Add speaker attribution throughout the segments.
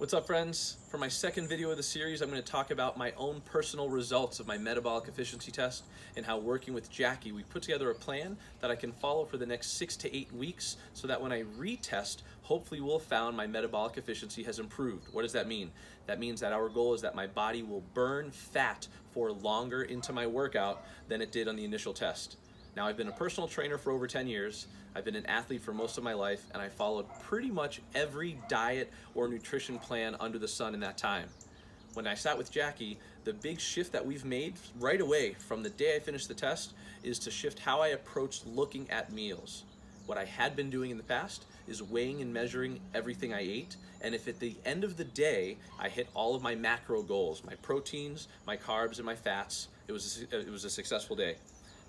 Speaker 1: What's up, friends? For my second video of the series, I'm going to talk about my own personal results of my metabolic efficiency test and how, working with Jackie, we put together a plan that I can follow for the next 6 to 8 weeks so that when I retest, hopefully we'll have found my metabolic efficiency has improved. What does that mean? That means that our goal is that my body will burn fat for longer into my workout than it did on the initial test. Now, I've been a personal trainer for over 10 years, I've been an athlete for most of my life, and I followed pretty much every diet or nutrition plan under the sun in that time. When I sat with Jackie, the big shift that we've made right away from the day I finished the test is to shift how I approached looking at meals. What I had been doing in the past is weighing and measuring everything I ate, and if at the end of the day I hit all of my macro goals, my proteins, my carbs, and my fats, it was a successful day.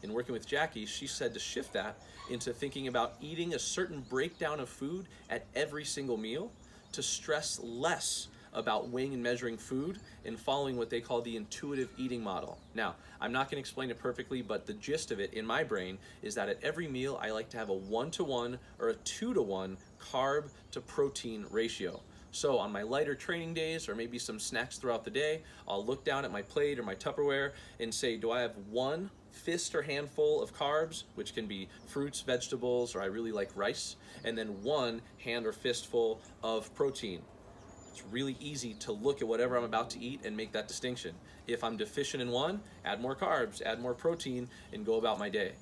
Speaker 1: In working with Jackie, she said to shift that into thinking about eating a certain breakdown of food at every single meal, to stress less about weighing and measuring food and following what they call the intuitive eating model. Now, I'm not going to explain it perfectly, but the gist of it in my brain is that at every meal I like to have a 1-to-1 or a 2-to-1 carb to protein ratio. So on my lighter training days, or maybe some snacks throughout the day, I'll look down at my plate or my Tupperware and say, do I have one fist or handful of carbs, which can be fruits, vegetables, or I really like rice, and then one hand or fistful of protein. It's really easy to look at whatever I'm about to eat and make that distinction. If I'm deficient in one, add more carbs, add more protein, and go about my day.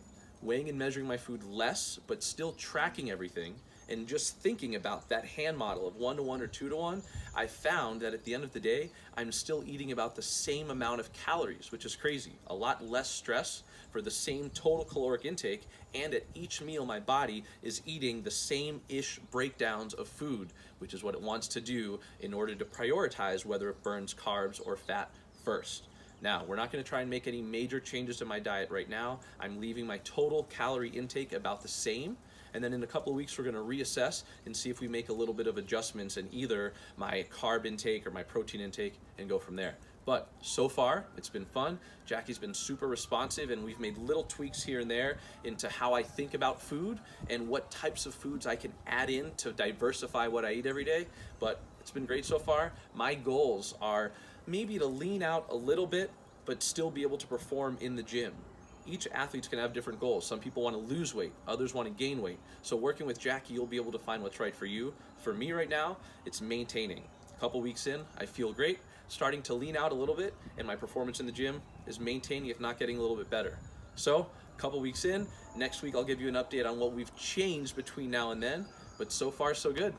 Speaker 1: Weighing and measuring my food less, but still tracking everything, and just thinking about that hand model of 1-to-1 or 2-to-1, I found that at the end of the day, I'm still eating about the same amount of calories, which is crazy. A lot less stress for the same total caloric intake, and at each meal my body is eating the same-ish breakdowns of food, which is what it wants to do in order to prioritize whether it burns carbs or fat first. Now, we're not going to try and make any major changes to my diet right now. I'm leaving my total calorie intake about the same. And then in a couple of weeks, we're going to reassess and see if we make a little bit of adjustments in either my carb intake or my protein intake and go from there. But so far, it's been fun. Jackie's been super responsive, and we've made little tweaks here and there into how I think about food and what types of foods I can add in to diversify what I eat every day. But it's been great so far. My goals are maybe to lean out a little bit, but still be able to perform in the gym. Each athlete's gonna have different goals. Some people want to lose weight, others want to gain weight. So working with Jackie, you'll be able to find what's right for you. For me right now, it's maintaining. A couple weeks in, I feel great, starting to lean out a little bit, and my performance in the gym is maintaining, if not getting a little bit better. So, a couple weeks in, next week I'll give you an update on what we've changed between now and then, but so far so good.